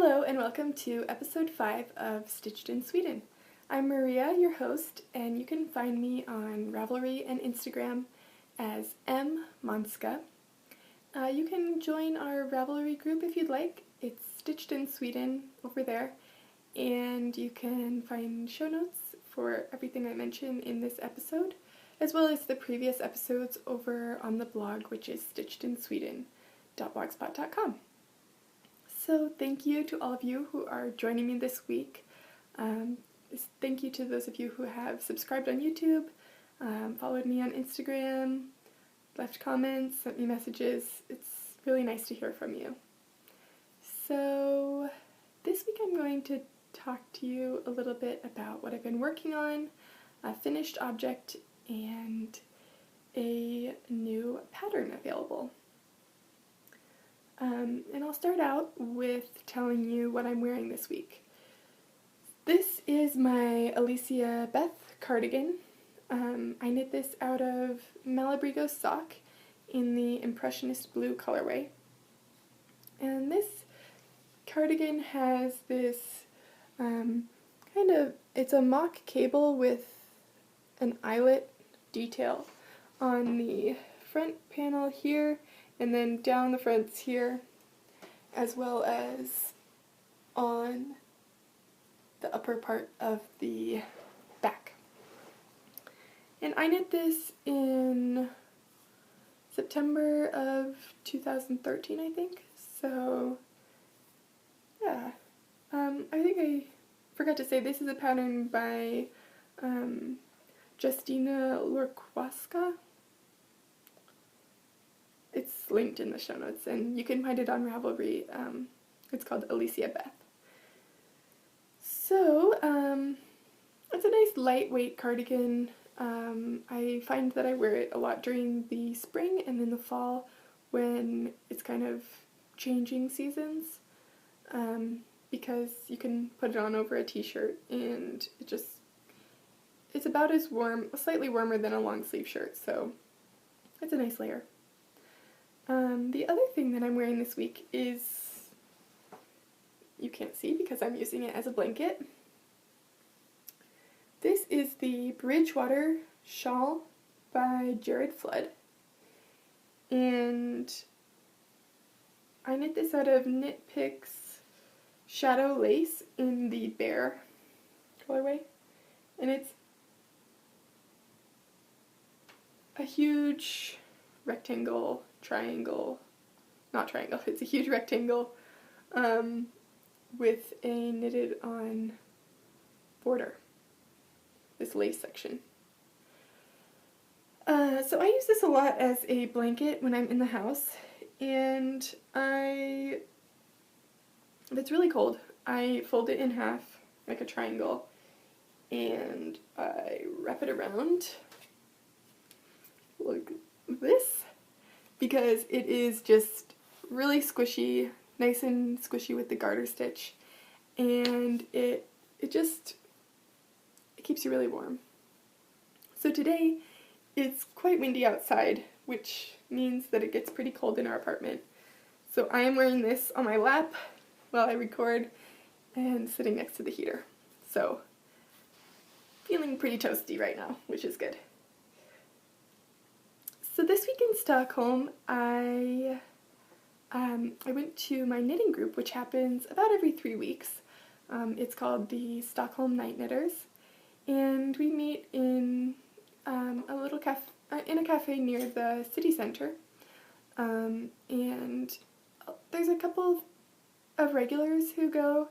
Hello and welcome to episode 5 of Stitched in Sweden. I'm Maria, your host, and you can find me on Ravelry and Instagram as mmonska. You can join our Ravelry group if you'd like. It's Stitched in Sweden over there, and you can find show notes for everything I mention in this episode, as well as the previous episodes over on the blog, which is stitchedinsweden.blogspot.com. So thank you to all of you who are joining me this week. Thank you to those of you who have subscribed on YouTube, followed me on Instagram, left comments, sent me messages. It's really nice to hear from you. So this week I'm going to talk to you a little bit about what I've been working on, a finished object, and a new pattern available. And I'll start out with telling you what I'm wearing this week. This is my Alicia Beth cardigan. I knit this out of Malabrigo sock in the Impressionist blue colorway. And this cardigan has this it's a mock cable with an eyelet detail on the front panel here, and then down the fronts here, as well as on the upper part of the back. And I knit this in September of 2013, I think. So, yeah. I think I forgot to say this is a pattern by Justina Lorkwaska. It's linked in the show notes, and you can find it on Ravelry. It's called Alicia Beth. So, it's a nice lightweight cardigan. I find that I wear it a lot during the spring and in the fall when it's kind of changing seasons, because you can put it on over a t-shirt and it's about as warm, slightly warmer than a long sleeve shirt, so it's a nice layer. The other thing that I'm wearing this week is, you can't see because I'm using it as a blanket. This is the Bridgewater shawl by Jared Flood, and I knit this out of Knit Picks Shadow Lace in the Bear colorway, and it's a huge rectangle, it's a huge rectangle with a knitted on border, this lace section. So I use this a lot as a blanket when I'm in the house, and if it's really cold, I fold it in half like a triangle and I wrap it around like this, because it is just really squishy, nice and squishy with the garter stitch, and it keeps you really warm. So today it's quite windy outside, which means that it gets pretty cold in our apartment. So I am wearing this on my lap while I record and sitting next to the heater. So feeling pretty toasty right now, which is good. So this week in Stockholm, I went to my knitting group, which happens about every 3 weeks. It's called the Stockholm Night Knitters, and we meet in a little cafe near the city center. And there's a couple of regulars who go,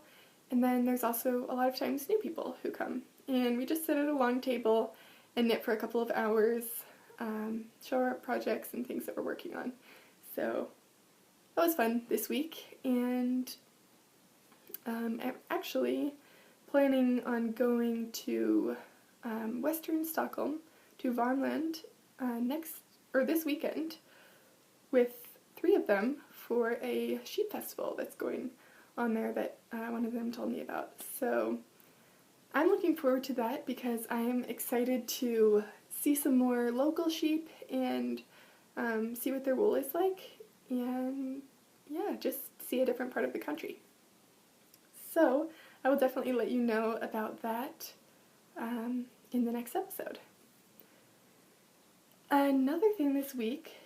and then there's also a lot of times new people who come. And we just sit at a long table and knit for a couple of hours. Show our projects and things that we're working on. So that was fun this week, and I'm actually planning on going to Western Stockholm, to Värmland, this weekend with 3 of them for a sheep festival that's going on there that one of them told me about. So I'm looking forward to that because I am excited to see some more local sheep and see what their wool is like, and yeah, just see a different part of the country. So I will definitely let you know about that in the next episode. Another thing this week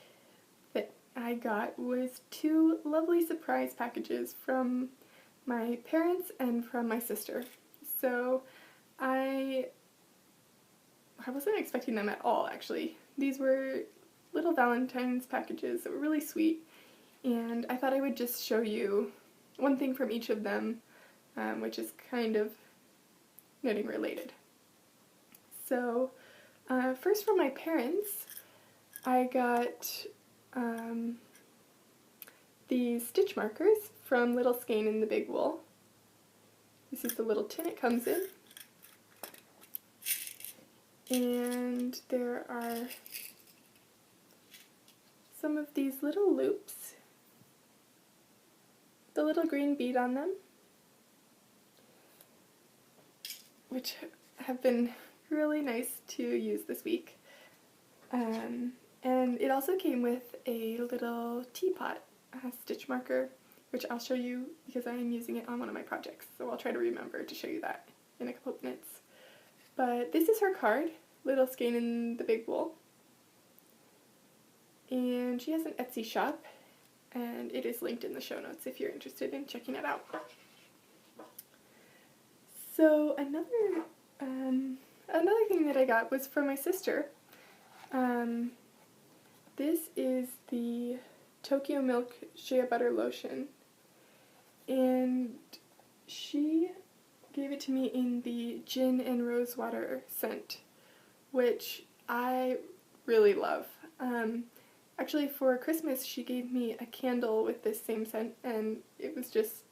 that I got was 2 lovely surprise packages from my parents and from my sister. So I wasn't expecting them at all, actually. These were little Valentine's packages that were really sweet, and I thought I would just show you one thing from each of them, which is kind of knitting related. So first, from my parents, I got these stitch markers from Little Skein in the Big Wool. This is the little tin it comes in. And there are some of these little loops, the little green bead on them, which have been really nice to use this week. And it also came with a little teapot stitch marker, which I'll show you because I am using it on one of my projects, so I'll try to remember to show you that in a couple of minutes. But this is her card, Little Skein in the Big Wool. And she has an Etsy shop, and it is linked in the show notes if you're interested in checking it out. So another thing that I got was from my sister. This is the Tokyo Milk Shea Butter Lotion, and she gave it to me in the Gin and Rosewater scent, which I really love. Actually, for Christmas, she gave me a candle with this same scent, and it's just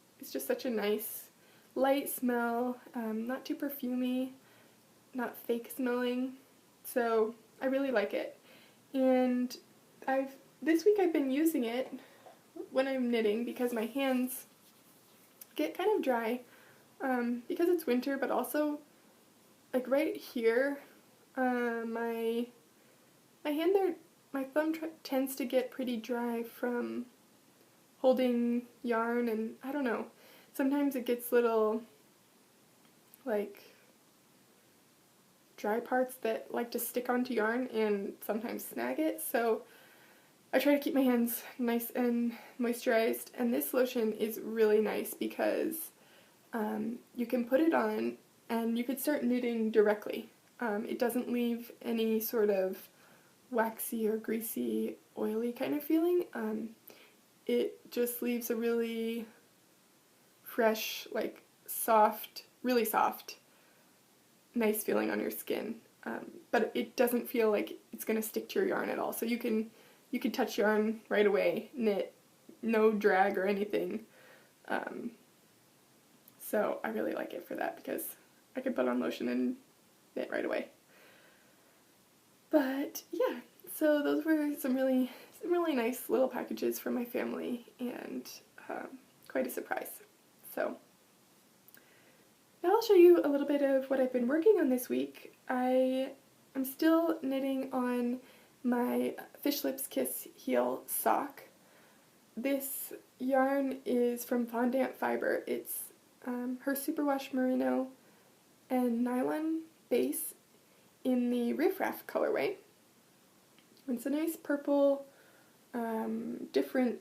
such a nice, light smell, not too perfumey, not fake smelling, so I really like it. And this week I've been using it when I'm knitting because my hands get kind of dry, because it's winter, but also, like right here, my hand there, my thumb tends to get pretty dry from holding yarn, and I don't know, sometimes it gets little, like, dry parts that like to stick onto yarn and sometimes snag it, so I try to keep my hands nice and moisturized, and this lotion is really nice because you can put it on and you could start knitting directly. It doesn't leave any sort of waxy or greasy, oily kind of feeling. It just leaves a really fresh, like soft, really soft, nice feeling on your skin. But it doesn't feel like it's going to stick to your yarn at all. So you can touch yarn right away, knit, no drag or anything. So I really like it for that because I can put on lotion and knit right away. But yeah, so those were some really nice little packages from my family, and quite a surprise. So now I'll show you a little bit of what I've been working on this week. I am still knitting on my Fish Lips Kiss Heel sock. This yarn is from Fondant Fiber. It's her superwash merino and nylon base in the Riff Raff colorway. It's a nice purple, different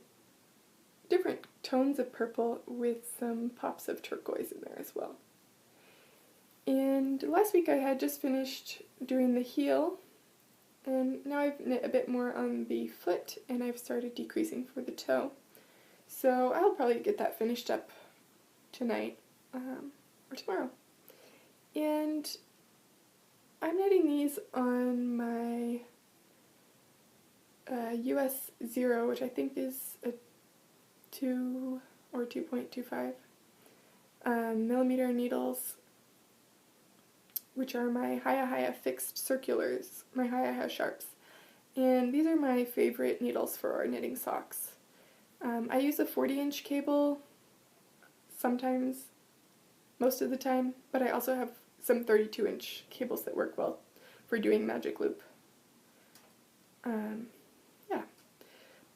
tones of purple with some pops of turquoise in there as well. And last week I had just finished doing the heel, and now I've knit a bit more on the foot, and I've started decreasing for the toe. So I'll probably get that finished up tonight or tomorrow. And I'm knitting these on my US 0, which I think is a 2 or 2.25 millimeter needles, which are my Haya fixed circulars, my Haya sharps. And these are my favorite needles for knitting socks. I use a 40-inch cable sometimes, most of the time, but I also have some 32-inch cables that work well for doing magic loop. Yeah.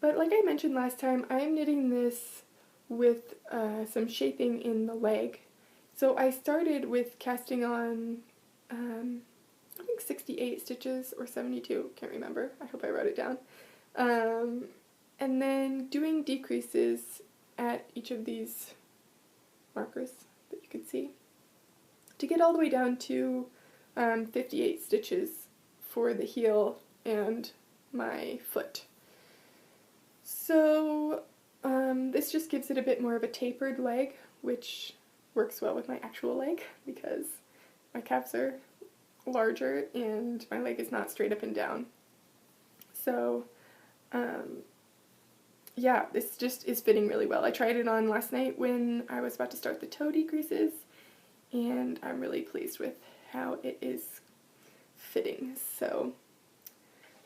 But like I mentioned last time, I am knitting this with some shaping in the leg, So I started with casting on, I think 68 stitches or 72, can't remember. I hope I wrote it down. And then doing decreases at each of these markers that you can see to get all the way down to 58 stitches for the heel and my foot. So this just gives it a bit more of a tapered leg, which works well with my actual leg because my calves are larger and my leg is not straight up and down. So yeah, this just is fitting really well. I tried it on last night when I was about to start the toe decreases, and I'm really pleased with how it is fitting. So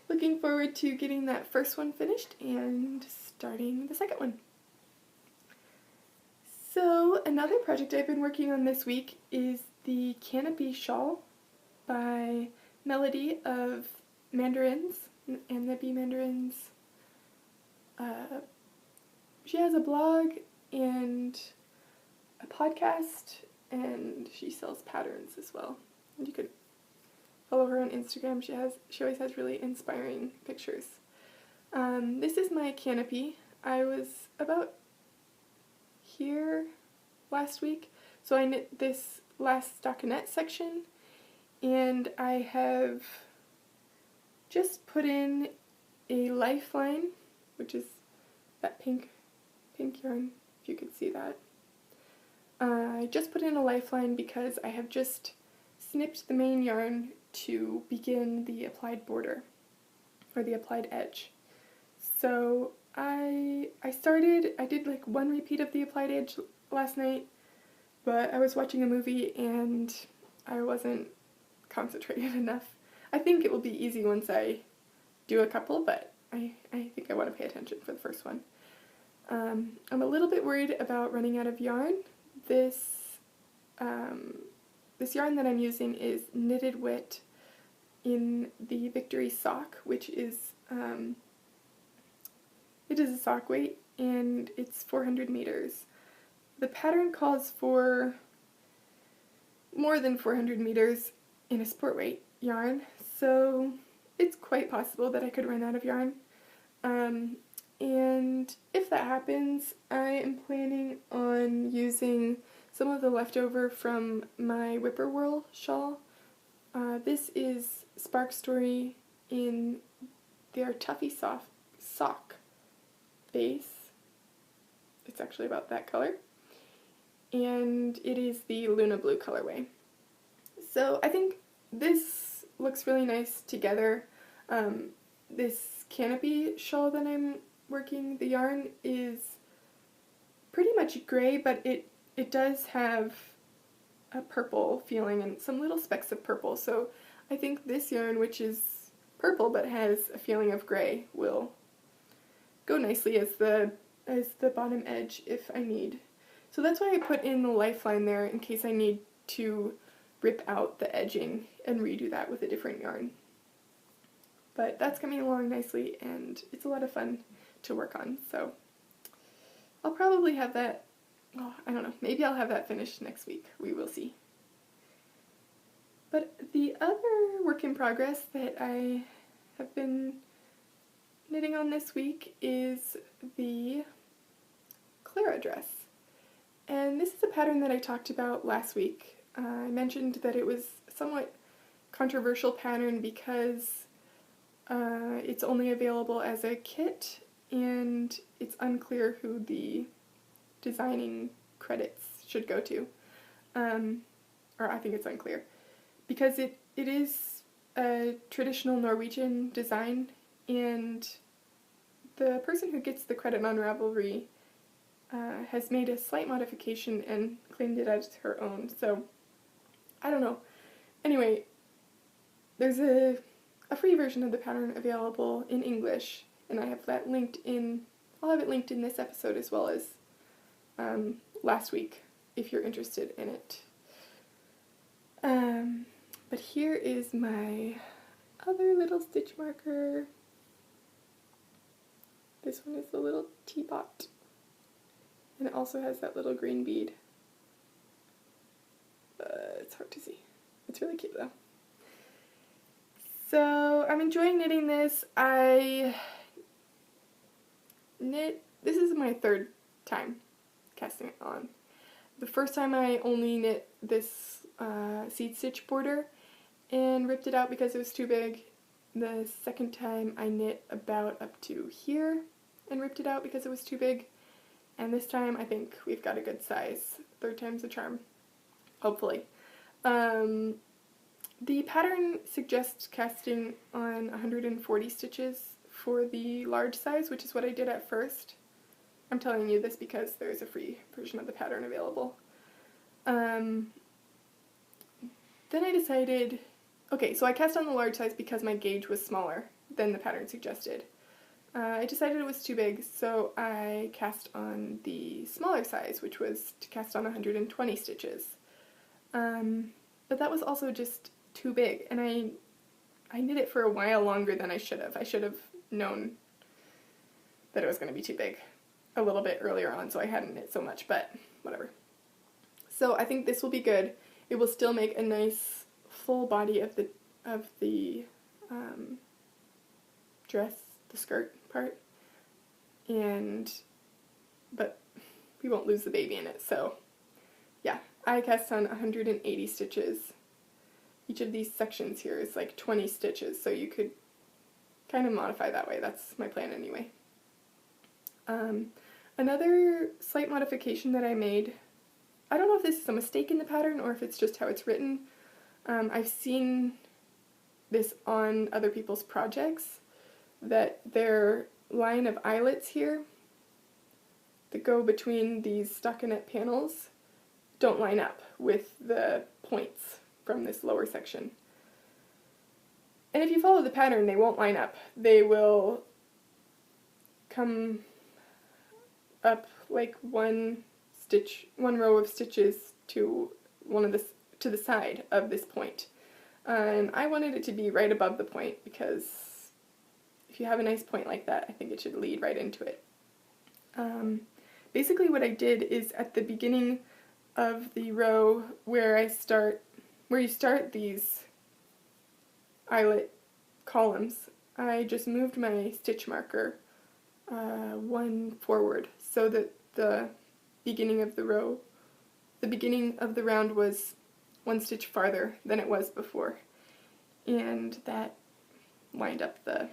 looking forward to getting that first one finished and starting the second one. So another project I've been working on this week is the canopy shawl by Melody of Mandarins and the Bee Mandarins. She has a blog and a podcast, and she sells patterns as well. And you could follow her on Instagram. She always has really inspiring pictures. This is my canopy. I was about here last week, so I knit this last stockinette section, and I have just put in a lifeline, which is that pink yarn, if you could see that. I just put in a lifeline because I have just snipped the main yarn to begin the applied border, or the applied edge. So I did like one repeat of the applied edge last night, but I was watching a movie and I wasn't concentrated enough. I think it will be easy once I do a couple, but I think I want to pay attention for the first one. I'm a little bit worried about running out of yarn. This yarn that I'm using is Knitted Wit in the Victory sock, which is it is a sock weight, and it's 400 meters. The pattern calls for more than 400 meters in a sport weight yarn, so it's quite possible that I could run out of yarn. And if that happens, I am planning on using some of the leftover from my Whippoorwill shawl. This is Spark Story in their Tuffy Soft sock base. It's actually about that color. And it is the Luna Blue colorway. So I think this looks really nice together. This canopy shawl that I'm working, the yarn is pretty much gray, but it does have a purple feeling and some little specks of purple. So I think this yarn, which is purple but has a feeling of gray, will go nicely as the bottom edge if I need. So that's why I put in the lifeline there in case I need to rip out the edging and redo that with a different yarn. But that's coming along nicely and it's a lot of fun to work on. So I'll probably have that, well, I don't know, maybe I'll have that finished next week. We will see. But the other work in progress that I have been knitting on this week is the Clara Dress. And this is a pattern that I talked about last week. I mentioned that it was a somewhat controversial pattern because it's only available as a kit and it's unclear who the designing credits should go to. Or I think it's unclear. Because it is a traditional Norwegian design, and the person who gets the credit on Ravelry has made a slight modification and claimed it as her own, so I don't know. Anyway, there's a free version of the pattern available in English, and I have that linked in, I'll have it linked in this episode as well as last week if you're interested in it. But here is my other little stitch marker. This one is the little teapot. And it also has that little green bead. it's hard to see. It's really cute though. So I'm enjoying knitting this. This is my third time casting it on. The first time I only knit this seed stitch border and ripped it out because it was too big. The second time I knit about up to here and ripped it out because it was too big. And this time I think we've got a good size. Third time's a charm, hopefully. The pattern suggests casting on 140 stitches for the large size, which is what I did at first. I'm telling you this because there's a free version of the pattern available. Then I decided, okay, so I cast on the large size because my gauge was smaller than the pattern suggested. I decided it was too big, so I cast on the smaller size, which was to cast on 120 stitches. But that was also just too big, and I knit it for a while longer than I should have. I should have known that it was going to be too big a little bit earlier on, so I hadn't knit so much, but whatever. So I think this will be good. It will still make a nice full body of the dress, the skirt part, but we won't lose the baby in it. So yeah, I cast on 180 stitches. Each of these sections here is like 20 stitches, so you could kind of modify that way. That's my plan anyway. Another slight modification that I made, I don't know if this is a mistake in the pattern or if it's just how it's written. I've seen this on other people's projects, that their line of eyelets here that go between these stockinette panels don't line up with the points from this lower section. And if you follow the pattern, they won't line up. They will come up like one row of stitches to the side of this point. And I wanted it to be right above the point because if you have a nice point like that, I think it should lead right into it. Basically what I did is at the beginning of the row where you start these eyelet columns, I just moved my stitch marker one forward so that the beginning of the round was one stitch farther than it was before, and that lined up the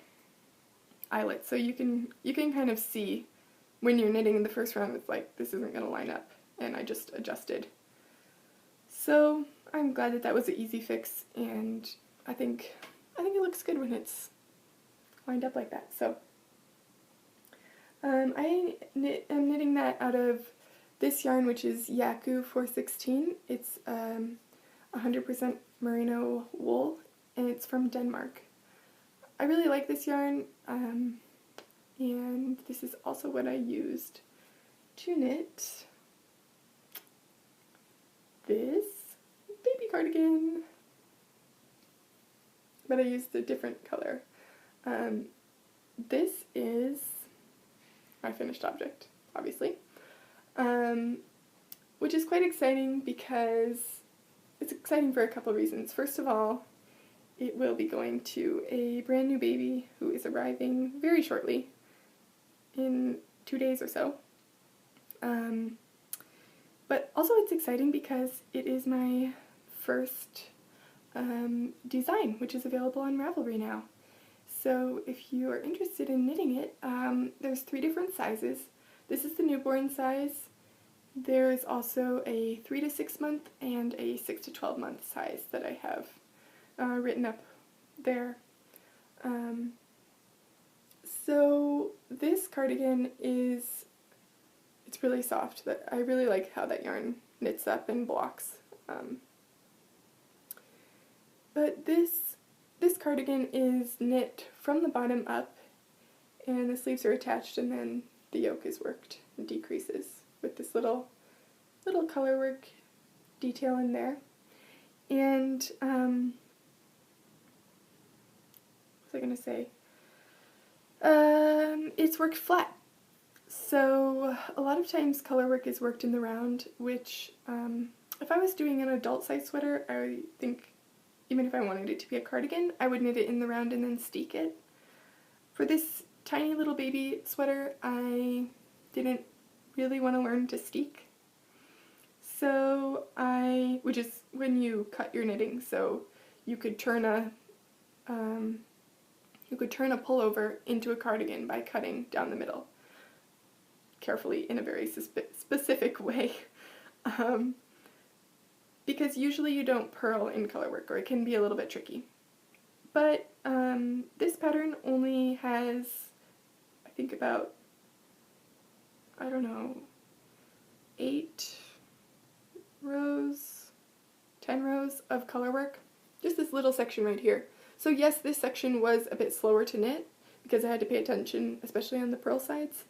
eyelet. So you can kind of see when you're knitting in the first round, it's like, this isn't going to line up, and I just adjusted. So I'm glad that that was an easy fix, and I think it looks good when it's lined up like that. So I'm knitting that out of this yarn, which is Yaku 416. It's 100% merino wool, and it's from Denmark. I really like this yarn, and this is also what I used to knit this baby cardigan, but I used a different color. This is my finished object, obviously, which is quite exciting because it's exciting for a couple reasons. First of all, it will be going to a brand new baby who is arriving very shortly, in 2 days or so. But also it's exciting because it is my first design, which is available on Ravelry now. So if you are interested in knitting it, there's 3 different sizes. This is the newborn size. There's also a 3 to 6 month and a 6 to 12 month size that I have written up there. So this cardigan it's really soft. I really like how that yarn knits up and blocks. But this cardigan is knit from the bottom up, and the sleeves are attached, and then the yoke is worked and decreases with this little color work detail in there. And what was I going to say? It's worked flat. So a lot of times color work is worked in the round, which if I was doing an adult size sweater, I think even if I wanted it to be a cardigan, I would knit it in the round and then steek it. For this tiny little baby sweater, I didn't really want to learn to steek. So which is when you cut your knitting, so you could turn a pullover into a cardigan by cutting down the middle, carefully in a very specific way. Because usually you don't purl in colorwork, or it can be a little bit tricky. But this pattern only has, I think about, I don't know, 8 rows, 10 rows of colorwork. Just this little section right here. So yes, this section was a bit slower to knit because I had to pay attention, especially on the purl sides,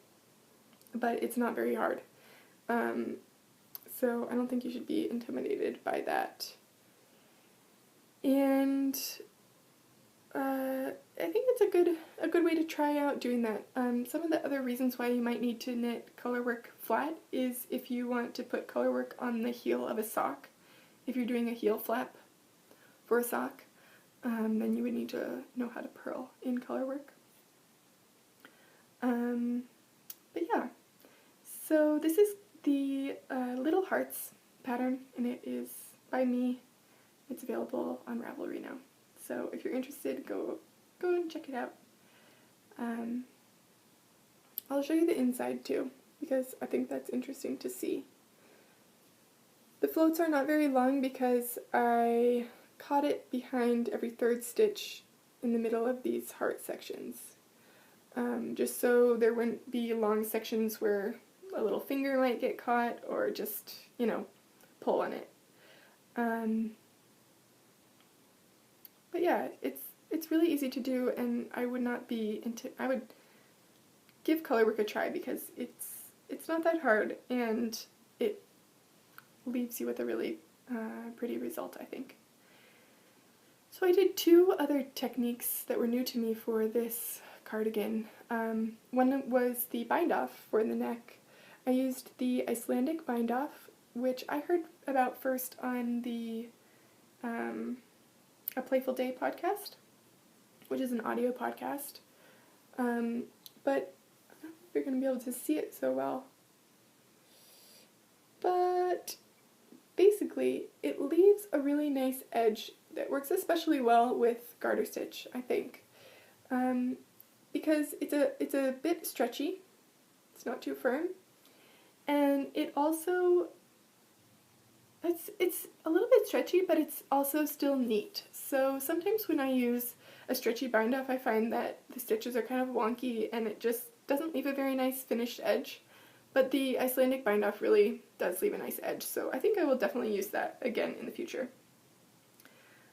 but it's not very hard. So I don't think you should be intimidated by that. And I think it's a good way to try out doing that. Some of the other reasons why you might need to knit colorwork flat is if you want to put colorwork on the heel of a sock. If you're doing a heel flap for a sock, then you would need to know how to purl in colorwork. But yeah, so this is the Little Hearts pattern, and it is by me. It's available on Ravelry now. So if you're interested, go and check it out. I'll show you the inside too, because I think that's interesting to see. The floats are not very long because I caught it behind every third stitch in the middle of these heart sections. Just so there wouldn't be long sections where a little finger might get caught or just, pull on it. But yeah, it's really easy to do, and I would I would give colorwork a try because it's not that hard, and it leaves you with a really pretty result, I think. So I did 2 other techniques that were new to me for this cardigan. One was the bind off for the neck. I used the Icelandic bind off, which I heard about first on the A Playful Day podcast, which is an audio podcast. But I don't know if you're going to be able to see it so well. But basically, it leaves a really nice edge that works especially well with garter stitch, I think. Because it's a bit stretchy. It's not too firm. And it also, it's a little bit stretchy, but it's also still neat. So sometimes when I use a stretchy bind off, I find that the stitches are kind of wonky and it just doesn't leave a very nice finished edge. But the Icelandic bind off really does leave a nice edge, so I think I will definitely use that again in the future.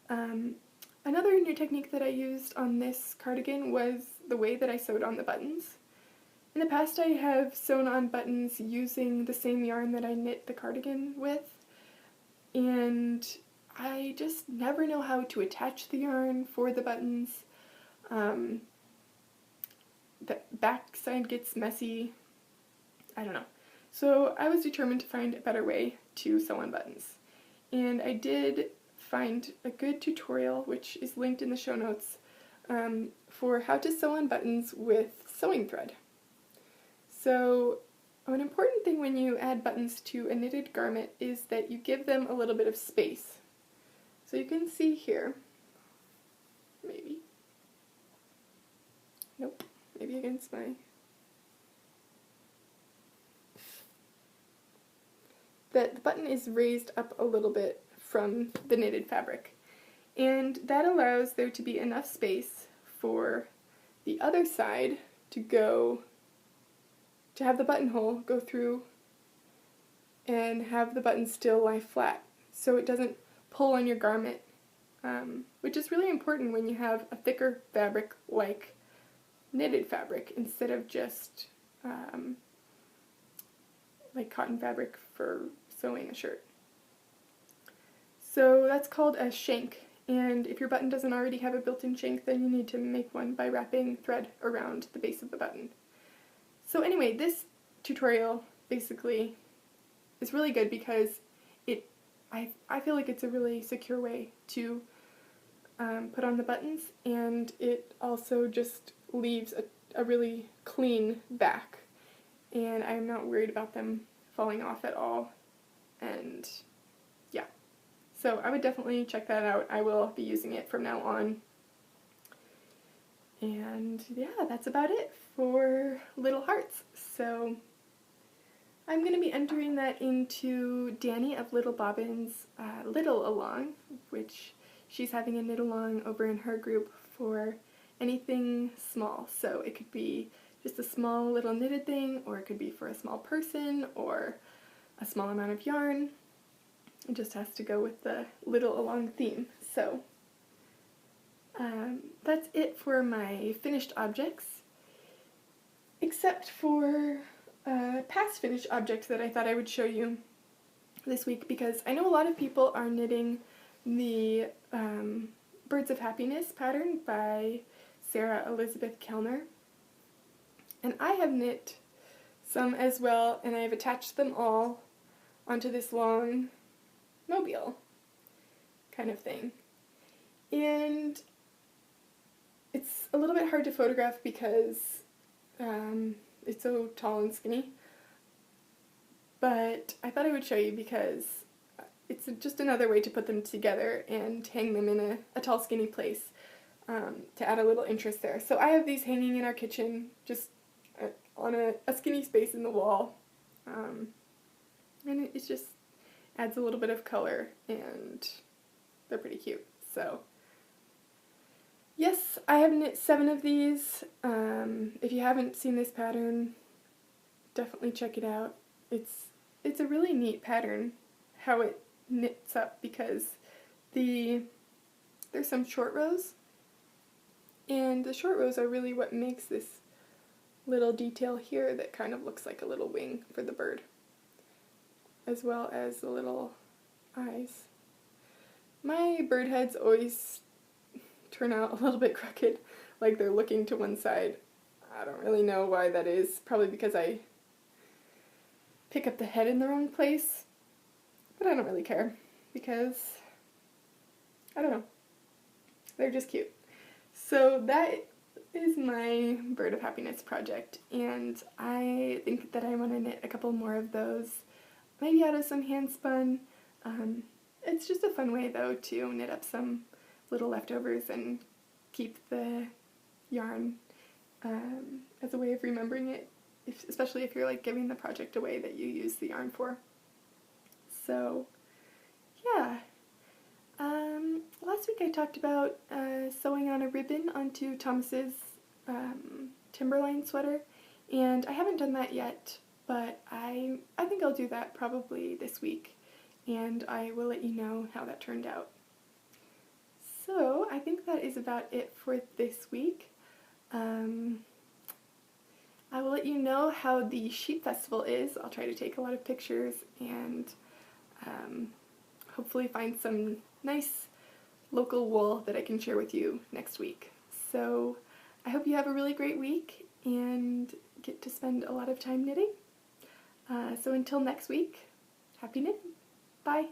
Another new technique that I used on this cardigan was the way that I sewed on the buttons. In the past, I have sewn on buttons using the same yarn that I knit the cardigan with, and I just never know how to attach the yarn for the buttons. The back side gets messy. I don't know. So I was determined to find a better way to sew on buttons. And I did find a good tutorial, which is linked in the show notes, for how to sew on buttons with sewing thread. So an important thing when you add buttons to a knitted garment is that you give them a little bit of space. So you can see here, maybe, nope, maybe against my, that the button is raised up a little bit from the knitted fabric, and that allows there to be enough space for the other side to have the buttonhole go through and have the button still lie flat so it doesn't pull on your garment, which is really important when you have a thicker fabric like knitted fabric instead of just like cotton fabric for sewing a shirt. So that's called a shank, and if your button doesn't already have a built-in shank, then you need to make one by wrapping thread around the base of the button. So anyway, this tutorial basically is really good because it I feel like it's a really secure way to put on the buttons, and it also just leaves a really clean back, and I'm not worried about them falling off at all. And yeah, so I would definitely check that out. I will be using it from now on. And yeah, that's about it for Little Hearts. So I'm going to be entering that into Danny of Little Bobbin's Little Along, which she's having a knit along over in her group for anything small. So it could be just a small little knitted thing, or it could be for a small person, or a small amount of yarn. It just has to go with the Little Along theme. So that's it for my finished objects, except for past finished objects that I thought I would show you this week, because I know a lot of people are knitting the Birds of Happiness pattern by Sarah Elizabeth Kellner, and I have knit some as well, and I have attached them all onto this long mobile kind of thing. And it's a little bit hard to photograph because it's so tall and skinny, but I thought I would show you because it's just another way to put them together and hang them in a tall, skinny place to add a little interest there. So I have these hanging in our kitchen, just on a skinny space in the wall, and it just adds a little bit of color, and they're pretty cute. So yes, I have knit 7 of these. If you haven't seen this pattern, definitely check it out. It's a really neat pattern, how it knits up, because there's some short rows, and the short rows are really what makes this little detail here that kind of looks like a little wing for the bird, as well as the little eyes. My bird heads always turn out a little bit crooked, like they're looking to one side. I don't really know why that is. Probably because I pick up the head in the wrong place, but I don't really care, because I don't know, they're just cute. So that is my Bird of Happiness project, and I think that I want to knit a couple more of those, maybe out of some hand spun. It's just a fun way though to knit up some little leftovers and keep the yarn as a way of remembering it, especially if you're like giving the project away that you use the yarn for. So yeah, last week I talked about sewing on a ribbon onto Thomas's Timberline sweater, and I haven't done that yet, but I think I'll do that probably this week, and I will let you know how that turned out. So I think that is about it for this week. I will let you know how the Sheep Festival is. I'll try to take a lot of pictures and hopefully find some nice local wool that I can share with you next week. So I hope you have a really great week and get to spend a lot of time knitting. So until next week, happy knitting. Bye.